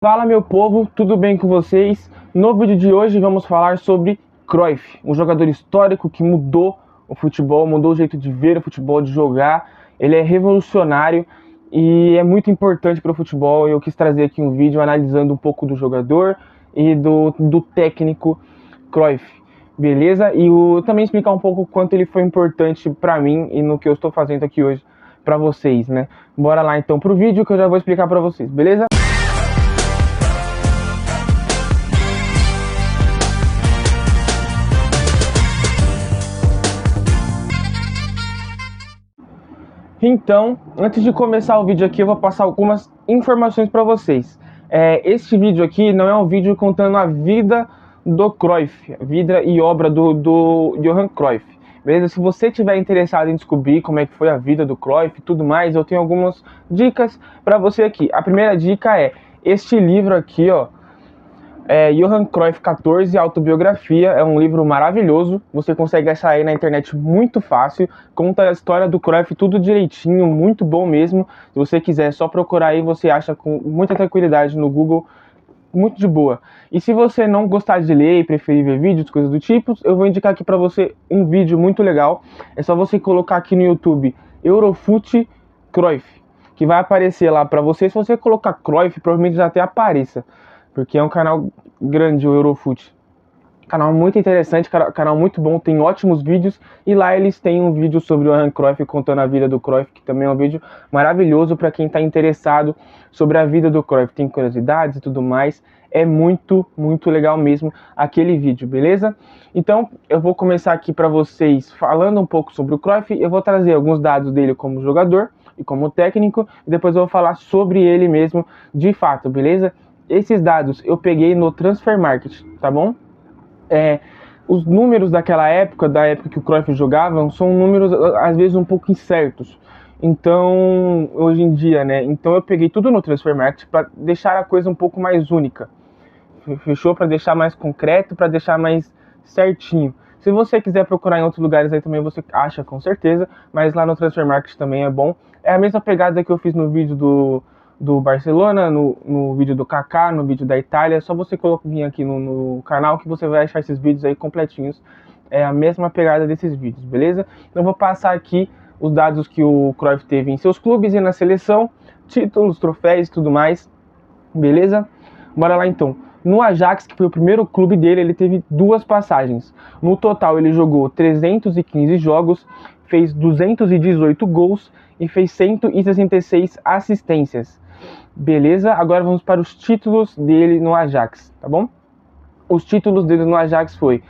Fala meu povo, tudo bem com vocês? No vídeo de hoje vamos falar sobre Cruyff, um jogador histórico que mudou o futebol, mudou o jeito de ver o futebol, de jogar. Ele é revolucionário e é muito importante para o futebol. Eu quis trazer aqui um vídeo analisando um pouco do jogador e do técnico Cruyff, beleza? E também explicar um pouco o quanto ele foi importante para mim e no que eu estou fazendo aqui hoje para vocês, né? Bora lá então pro vídeo que eu já vou explicar para vocês, beleza? Então, antes de começar o vídeo aqui, eu vou passar algumas informações para vocês. Este vídeo aqui não é um vídeo contando a vida do Cruyff, a vida e obra do Johan Cruyff, beleza? Se você estiver interessado em descobrir como é que foi a vida do Cruyff e tudo mais, eu tenho algumas dicas para você aqui. A primeira dica é este livro aqui, ó. Johan Cruyff 14, Autobiografia, é um livro maravilhoso, você consegue achar aí na internet muito fácil, conta a história do Cruyff tudo direitinho, muito bom mesmo. Se você quiser, é só procurar aí, você acha com muita tranquilidade no Google, muito de boa. E se você não gostar de ler e preferir ver vídeos, coisas do tipo, eu vou indicar aqui para você um vídeo muito legal, é só você colocar aqui no YouTube, Eurofute Cruyff, que vai aparecer lá para você. Se você colocar Cruyff, provavelmente já até apareça, porque é um canal grande, o Eurofute. Canal muito interessante, canal muito bom, tem ótimos vídeos. E lá eles têm um vídeo sobre o Johan Cruyff, contando a vida do Cruyff, que também é um vídeo maravilhoso para quem está interessado sobre a vida do Cruyff. Tem curiosidades e tudo mais. É muito, muito legal mesmo aquele vídeo, beleza? Então, eu vou começar aqui para vocês falando um pouco sobre o Cruyff. Eu vou trazer alguns dados dele como jogador e como técnico. E depois eu vou falar sobre ele mesmo de fato, beleza? Esses dados eu peguei no Transfer Market, tá bom? Os números daquela época, da época que o Cruyff jogava, são números às vezes um pouco incertos. Então, hoje em dia, né? Então eu peguei tudo no Transfer Market para deixar a coisa um pouco mais única. Fechou? Para deixar mais concreto, para deixar mais certinho. Se você quiser procurar em outros lugares aí também você acha com certeza, mas lá no Transfer Market também é bom. É a mesma pegada que eu fiz no vídeo do Barcelona, no vídeo do Kaká, no vídeo da Itália. É só você vir aqui no canal que você vai achar esses vídeos aí completinhos. É a mesma pegada desses vídeos, beleza? Então eu vou passar aqui os dados que o Cruyff teve em seus clubes e na seleção, títulos, troféus e tudo mais, beleza? Bora lá então. No Ajax, que foi o primeiro clube dele, ele teve 2 passagens. No total ele jogou 315 jogos, fez 218 gols e fez 166 assistências. Beleza? Agora vamos para os títulos dele no Ajax, tá bom? Os títulos dele no Ajax foi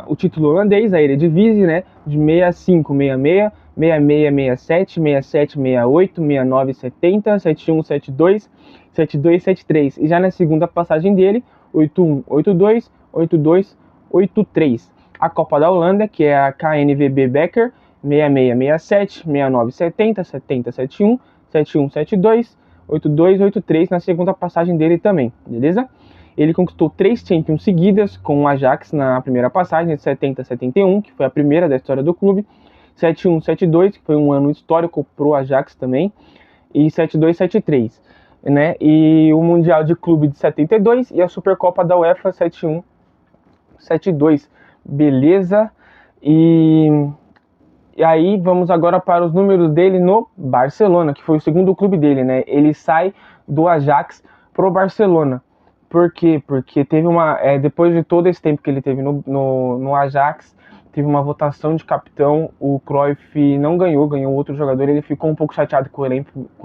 o título holandês, a Eredivisie, né? De 65, 66, 66, 67, 67, 68, 69, 70, 71, 72, 72, 73. E já na segunda passagem dele, 81, 82, 82, 83. A Copa da Holanda, que é a KNVB Beker, 66, 67, 69, 70, 70, 71, 71, 72, 82, 83 na segunda passagem dele também, beleza? Ele conquistou 3 Champions seguidas com o Ajax na primeira passagem, de 70-71, que foi a primeira da história do clube, 71-72, que foi um ano histórico para o Ajax também, e 72-73, né? E o Mundial de Clube de 72 e a Supercopa da UEFA 71-72, beleza? E aí vamos agora para os números dele no Barcelona, que foi o segundo clube dele, né? Ele sai do Ajax pro Barcelona. Por quê? Porque teve depois de todo esse tempo que ele teve no Ajax, teve uma votação de capitão, o Cruyff não ganhou outro jogador, ele ficou um pouco chateado com o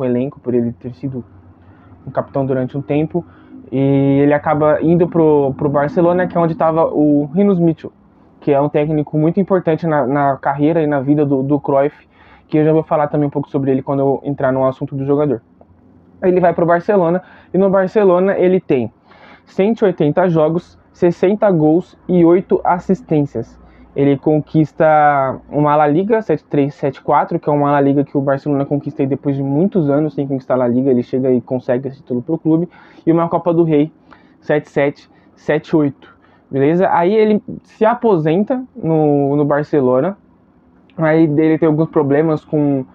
elenco por ele ter sido um capitão durante um tempo, e ele acaba indo pro Barcelona, que é onde estava o Rinus Michel, que é um técnico muito importante na carreira e na vida do Cruyff, que eu já vou falar também um pouco sobre ele quando eu entrar no assunto do jogador. Ele vai pro Barcelona, e no Barcelona ele tem 180 jogos, 60 gols e 8 assistências. Ele conquista uma La Liga 7-3-7-4, que é uma La Liga que o Barcelona conquista depois de muitos anos sem conquistar a La Liga. Ele chega e consegue esse título pro clube. E uma Copa do Rei 7-7-7-8, beleza? Aí ele se aposenta no Barcelona. Aí ele tem alguns problemas com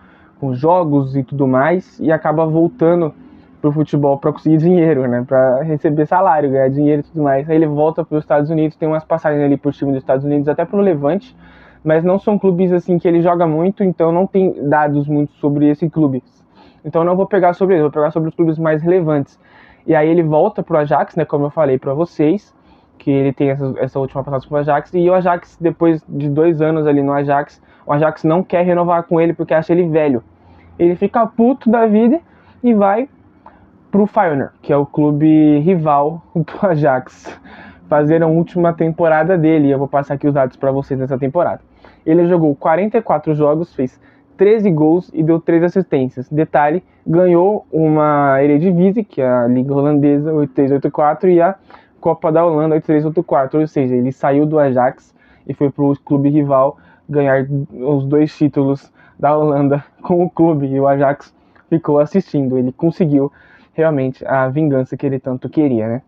jogos e tudo mais, e acaba voltando pro futebol para conseguir dinheiro, né? Para receber salário, ganhar dinheiro e tudo mais. Aí ele volta para os Estados Unidos, tem umas passagens ali pro time dos Estados Unidos, até pro Levante, mas não são clubes assim que ele joga muito, então não tem dados muito sobre esse clube. Então eu não vou pegar sobre ele, vou pegar sobre os clubes mais relevantes. E aí ele volta pro Ajax, né? Como eu falei para vocês, que ele tem essa última passagem pro Ajax, e o Ajax, depois de 2 anos ali no Ajax, o Ajax não quer renovar com ele porque acha ele velho. Ele fica puto da vida e vai pro Feyenoord, que é o clube rival do Ajax, fazer a última temporada dele. Eu vou passar aqui os dados para vocês nessa temporada. Ele jogou 44 jogos, fez 13 gols e deu 3 assistências. Detalhe, ganhou uma Eredivisie, que é a Liga Holandesa 8384, e a Copa da Holanda 8384, ou seja, ele saiu do Ajax e foi pro clube rival ganhar os 2 títulos da Holanda com o clube, e o Ajax ficou assistindo. Ele conseguiu realmente a vingança que ele tanto queria, né?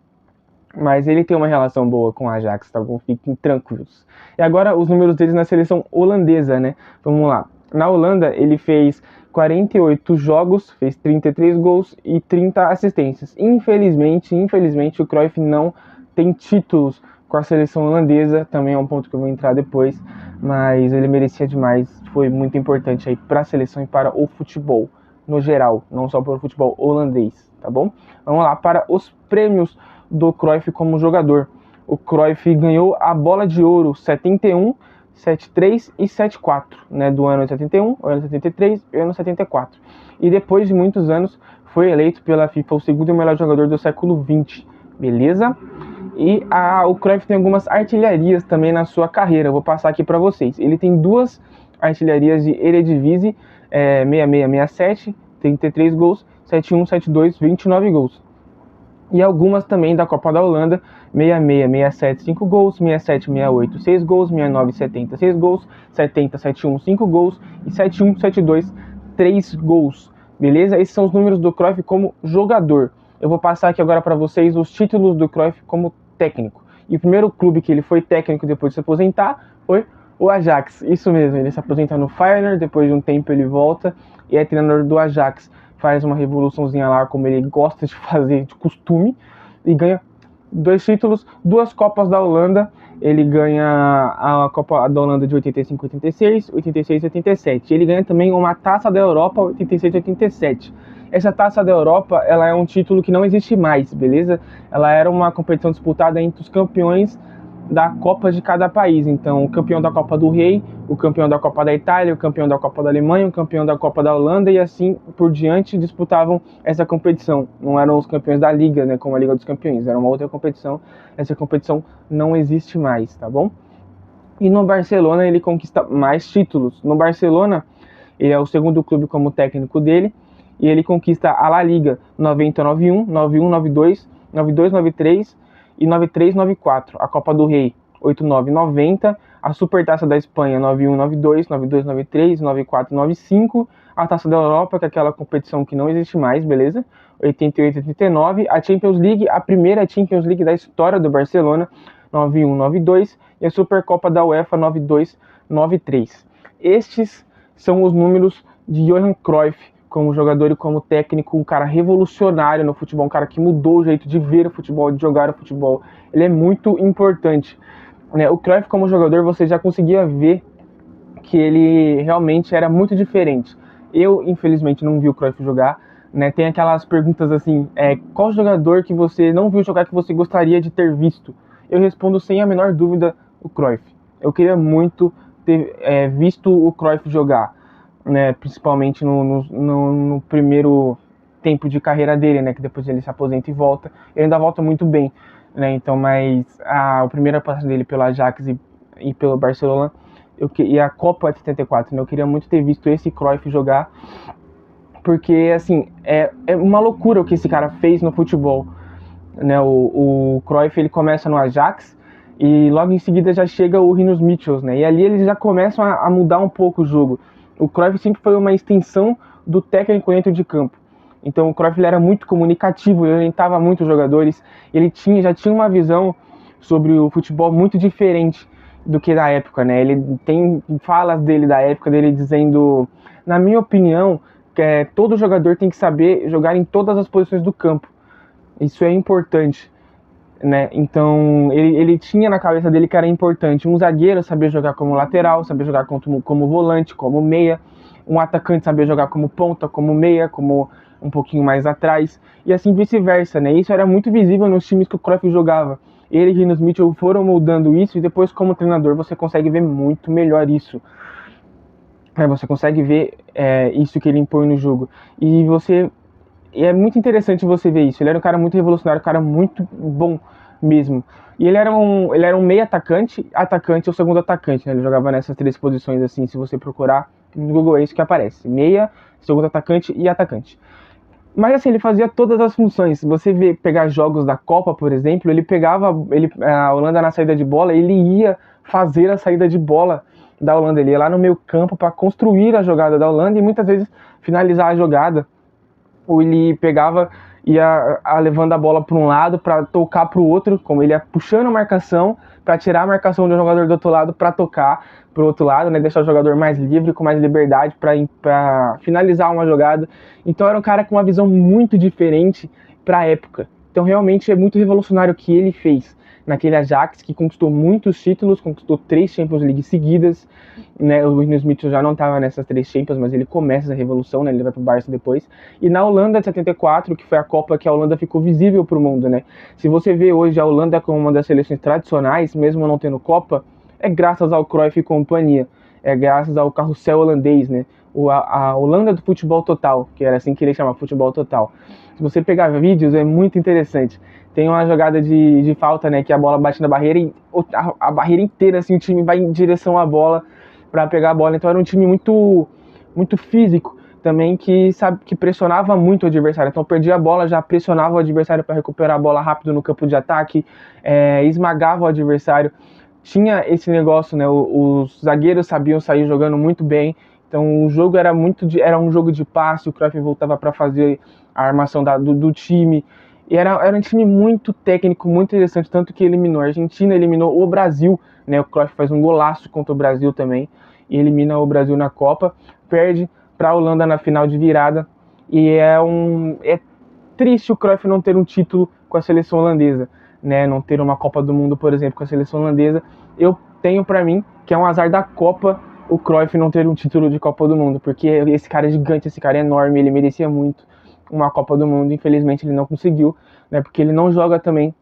Mas ele tem uma relação boa com o Ajax, tá bom? Fiquem tranquilos. E agora os números deles na seleção holandesa, né? Vamos lá. Na Holanda ele fez 48 jogos, fez 33 gols e 30 assistências. Infelizmente o Cruyff não tem títulos com a seleção holandesa, também é um ponto que eu vou entrar depois, mas ele merecia demais, foi muito importante aí para a seleção e para o futebol no geral, não só para o futebol holandês, tá bom? Vamos lá para os prêmios do Cruyff como jogador. O Cruyff ganhou a Bola de Ouro 71, 73 e 74, né, do ano 71, o ano 73 e o ano 74. E depois de muitos anos foi eleito pela FIFA o segundo melhor jogador do século XX, beleza? E o Cruyff tem algumas artilharias também na sua carreira, eu vou passar aqui para vocês. Ele tem 2 artilharias de Eredivisie, 66-67, 33 gols, 71, 72, 29 gols. E algumas também da Copa da Holanda, 66-67, 5 gols, 67-68, 6 gols, 69-70, 6 gols, 70-71, 5 gols e 71-72, 3 gols. Beleza? Esses são os números do Cruyff como jogador. Eu vou passar aqui agora para vocês os títulos do Cruyff como técnico. E o primeiro clube que ele foi técnico depois de se aposentar foi o Ajax. Isso mesmo, ele se aposenta no Feyenoord, depois de um tempo ele volta e é treinador do Ajax. Faz uma revoluçãozinha lá, como ele gosta de fazer de costume, e ganha 2 títulos, 2 Copas da Holanda. Ele ganha a Copa da Holanda de 85-86, 86-87. Ele ganha também uma Taça da Europa 86-87. Essa Taça da Europa, ela é um título que não existe mais, beleza? Ela era uma competição disputada entre os campeões da Copa de cada país. Então, o campeão da Copa do Rei, o campeão da Copa da Itália, o campeão da Copa da Alemanha, o campeão da Copa da Holanda, e assim por diante disputavam essa competição. Não eram os campeões da Liga, né, como a Liga dos Campeões, era uma outra competição. Essa competição não existe mais, tá bom? E no Barcelona ele conquista mais títulos. No Barcelona, ele é o segundo clube como técnico dele, e ele conquista a La Liga 90-91, 91-92, 92-93 e 93-94, a Copa do Rei 89-90, a Supertaça da Espanha 91-92, 92-93, 94-95, a Taça da Europa, que é aquela competição que não existe mais, beleza? 88-89, a Champions League, a primeira Champions League da história do Barcelona, 91-92, e a Supercopa da UEFA 92-93. Estes são os números de Johan Cruyff como jogador e como técnico, um cara revolucionário no futebol, um cara que mudou o jeito de ver o futebol, de jogar o futebol. Ele é muito importante, né? O Cruyff como jogador, você já conseguia ver que ele realmente era muito diferente. Eu, infelizmente, não vi o Cruyff jogar, né? Tem aquelas perguntas assim, qual jogador que você não viu jogar que você gostaria de ter visto? Eu respondo sem a menor dúvida o Cruyff. Eu queria muito ter visto o Cruyff jogar, né, principalmente no primeiro tempo de carreira dele, né, que depois ele se aposenta e volta. Ele ainda volta muito bem, né, então, mas a primeira passagem dele pelo Ajax e pelo Barcelona, e a Copa de 74, né, eu queria muito ter visto esse Cruyff jogar, porque, assim, é uma loucura o que esse cara fez no futebol, né, o Cruyff, ele começa no Ajax, e logo em seguida já chega o Rinus Michels, né, e ali eles já começam a mudar um pouco o jogo. O Cruyff sempre foi uma extensão do técnico dentro de campo. Então o Cruyff ele era muito comunicativo, ele orientava muito os jogadores, ele já tinha uma visão sobre o futebol muito diferente do que da época, né? Ele tem falas dele da época dele dizendo, na minha opinião, todo jogador tem que saber jogar em todas as posições do campo. Isso é importante, né? Então ele tinha na cabeça dele que era importante um zagueiro saber jogar como lateral, saber jogar como volante, como meia, um atacante saber jogar como ponta, como meia, como um pouquinho mais atrás, e assim vice-versa, né? Isso era muito visível nos times que o Cruyff jogava. Ele e Rinus Michel foram moldando isso, e depois, como treinador, você consegue ver muito melhor isso. Você consegue ver isso que ele impõe no jogo. E é muito interessante você ver isso. Ele era um cara muito revolucionário, um cara muito bom mesmo. E ele era um meio atacante ou segundo atacante, né? Ele jogava nessas 3 posições, assim, se você procurar no Google é isso que aparece. Meia, segundo atacante e atacante. Mas assim, ele fazia todas as funções. Se você pegar jogos da Copa, por exemplo, ele pegava a Holanda na saída de bola, ele ia fazer a saída de bola da Holanda. Ele ia lá no meio campo para construir a jogada da Holanda e muitas vezes finalizar a jogada. Ou ele pegava, ia levando a bola para um lado para tocar para o outro, como ele ia puxando a marcação para tirar a marcação do jogador do outro lado para tocar para o outro lado, né, deixar o jogador mais livre, com mais liberdade para finalizar uma jogada. Então era um cara com uma visão muito diferente para a época. Então realmente é muito revolucionário o que ele fez naquele Ajax, que conquistou muitos títulos, conquistou 3 Champions League seguidas, né? O Rinus Michel já não estava nessas 3 Champions, mas ele começa essa revolução, né? Ele vai para o Barça depois. E na Holanda de 74, que foi a Copa que a Holanda ficou visível para o mundo, né? Se você vê hoje a Holanda como uma das seleções tradicionais, mesmo não tendo Copa, é graças ao Cruyff e companhia, é graças ao carrossel holandês, né? A Holanda do futebol total, que era assim que ele chamava, futebol total. Se você pegar vídeos, é muito interessante. Tem uma jogada de falta, né, que a bola bate na barreira e a barreira inteira, assim, o time vai em direção à bola para pegar a bola. Então era um time muito, muito físico também, que pressionava muito o adversário. Então perdia a bola, já pressionava o adversário para recuperar a bola rápido no campo de ataque, esmagava o adversário. Tinha esse negócio, né, os zagueiros sabiam sair jogando muito bem. Então o jogo era um jogo de passe, o Cruyff voltava para fazer a armação do time. E era um time muito técnico, muito interessante, tanto que eliminou a Argentina, eliminou o Brasil, né? O Cruyff faz um golaço contra o Brasil também, e elimina o Brasil na Copa, perde para a Holanda na final de virada, e é triste o Cruyff não ter um título com a seleção holandesa, né? Não ter uma Copa do Mundo, por exemplo, com a seleção holandesa. Eu tenho para mim que é um azar da Copa o Cruyff não ter um título de Copa do Mundo, porque esse cara é gigante, esse cara é enorme, ele merecia muito uma Copa do Mundo. Infelizmente ele não conseguiu, né, porque ele não joga também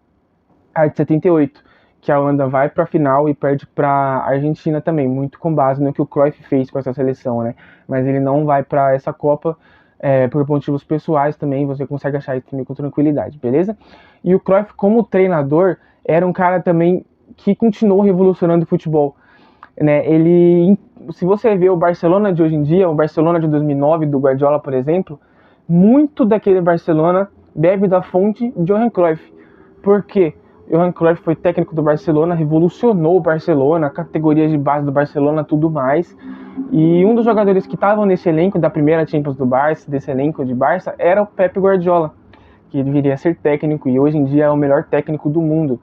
a de 78, que a Holanda vai para a final e perde para a Argentina também, muito com base no que o Cruyff fez com essa seleção, né, mas ele não vai para essa Copa por motivos pessoais também. Você consegue achar isso também com tranquilidade, beleza? E o Cruyff, como treinador, era um cara também que continuou revolucionando o futebol, né? Se você vê o Barcelona de hoje em dia, o Barcelona de 2009 do Guardiola, por exemplo, muito daquele Barcelona bebe da fonte de Johan Cruyff. Por quê? Johan Cruyff foi técnico do Barcelona, revolucionou o Barcelona, categorias de base do Barcelona, tudo mais. E um dos jogadores que estavam nesse elenco da primeira Champions do Barça, desse elenco de Barça, era o Pep Guardiola, que deveria ser técnico e hoje em dia é o melhor técnico do mundo,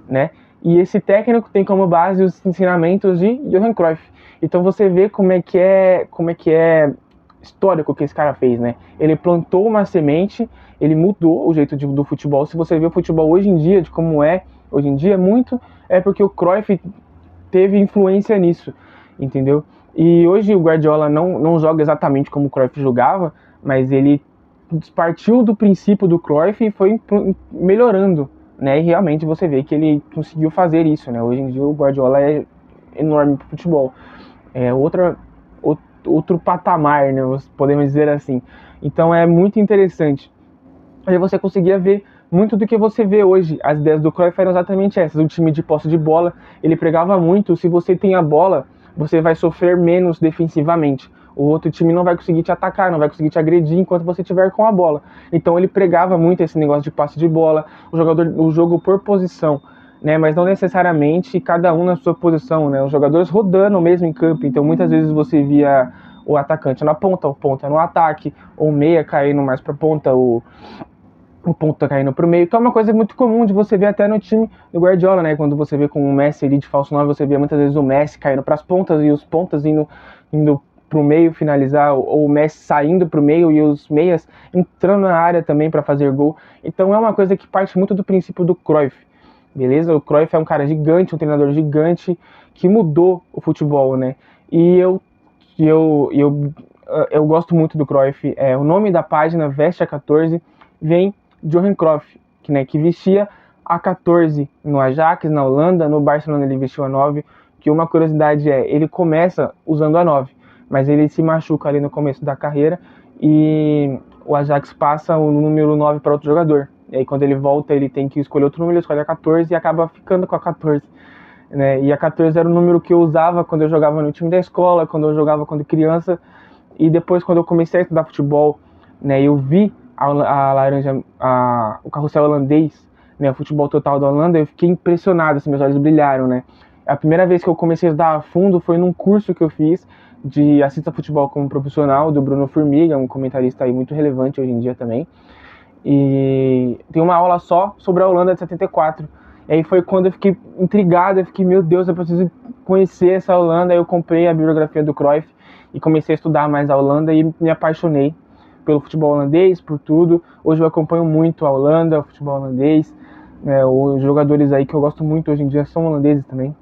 né? E esse técnico tem como base os ensinamentos de Johan Cruyff. Então você vê como é que é histórico o que esse cara fez, né? Ele plantou uma semente, ele mudou o jeito do futebol. Se você vê o futebol hoje em dia, de como é hoje em dia, muito é porque o Cruyff teve influência nisso, entendeu? E hoje o Guardiola não joga exatamente como o Cruyff jogava, mas ele partiu do princípio do Cruyff e foi melhorando, né? E realmente você vê que ele conseguiu fazer isso, né? Hoje em dia o Guardiola é enorme pro futebol. É outro patamar, né? Podemos dizer assim. Então é muito interessante. Aí você conseguia ver muito do que você vê hoje. As ideias do Cruyff eram exatamente essas. O time de posse de bola, ele pregava muito. Se você tem a bola, você vai sofrer menos defensivamente. O outro time não vai conseguir te atacar, não vai conseguir te agredir enquanto você estiver com a bola. Então ele pregava muito esse negócio de passe de bola, o jogo por posição, né? Mas não necessariamente cada um na sua posição, né? Os jogadores rodando mesmo em campo. Então muitas vezes você via o atacante na ponta, o ponta no ataque, ou o meia caindo mais para ponta, o ponta caindo para o meio, que é uma coisa muito comum de você ver até no time do Guardiola, né? Quando você vê com o Messi ali de falso 9, você vê muitas vezes o Messi caindo para as pontas e os pontas indo pro meio finalizar, ou o Messi saindo pro meio e os meias entrando na área também para fazer gol. Então é uma coisa que parte muito do princípio do Cruyff, beleza? O Cruyff é um cara gigante, um treinador gigante que mudou o futebol, né? E eu gosto muito do Cruyff. O nome da página, Veste a 14, vem de Johan Cruyff, que vestia a 14 no Ajax, na Holanda, no Barcelona ele vestiu a 9, que uma curiosidade ele começa usando a 9, mas ele se machuca ali no começo da carreira e o Ajax passa o número 9 para outro jogador. E aí quando ele volta ele tem que escolher outro número, ele escolhe a 14 e acaba ficando com a 14. Né? E a 14 era o número que eu usava quando eu jogava no time da escola, quando eu jogava quando criança. E depois, quando eu comecei a estudar futebol, né, eu vi o carrossel holandês, né, o futebol total da Holanda, eu fiquei impressionado, assim, meus olhos brilharam, né. A primeira vez que eu comecei a estudar a fundo foi num curso que eu fiz de assista futebol como profissional, do Bruno Formiga, um comentarista aí muito relevante hoje em dia também. E tem uma aula só sobre a Holanda de 74. E aí foi quando eu fiquei intrigado, eu fiquei, meu Deus, eu preciso conhecer essa Holanda. Aí eu comprei a biografia do Cruyff e comecei a estudar mais a Holanda e me apaixonei pelo futebol holandês, por tudo. Hoje eu acompanho muito a Holanda, o futebol holandês. Os jogadores aí que eu gosto muito hoje em dia são holandeses também.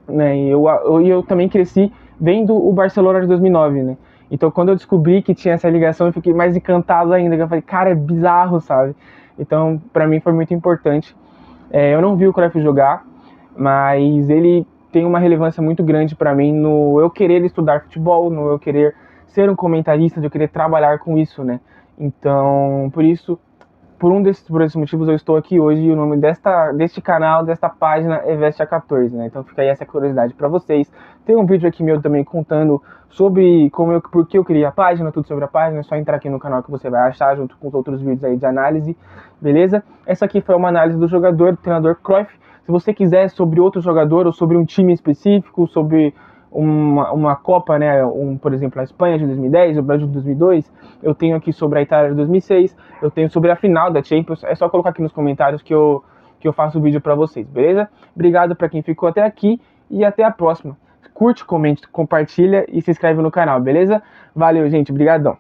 Né? E eu também cresci vendo o Barcelona de 2009, né? Então quando eu descobri que tinha essa ligação, eu fiquei mais encantado ainda. Eu falei, cara, é bizarro, sabe? Então pra mim foi muito importante. Eu não vi o Cruyff jogar, mas ele tem uma relevância muito grande para mim no eu querer estudar futebol, no eu querer ser um comentarista, de eu querer trabalhar com isso, né? Então, por esses motivos eu estou aqui hoje e o nome deste canal, desta página é Veste a 14, né? Então fica aí essa curiosidade para vocês. Tem um vídeo aqui meu também contando sobre por que eu criei a página, tudo sobre a página, é só entrar aqui no canal que você vai achar junto com os outros vídeos aí de análise, beleza? Essa aqui foi uma análise do jogador, do treinador Cruyff. Se você quiser sobre outro jogador ou sobre um time específico, sobre uma Copa, né, por exemplo, a Espanha de 2010, o Brasil de 2002, eu tenho aqui sobre a Itália de 2006, eu tenho sobre a final da Champions, é só colocar aqui nos comentários que eu faço o vídeo pra vocês, beleza? Obrigado pra quem ficou até aqui e até a próxima. Curte, comente, compartilha e se inscreve no canal, beleza? Valeu, gente, brigadão.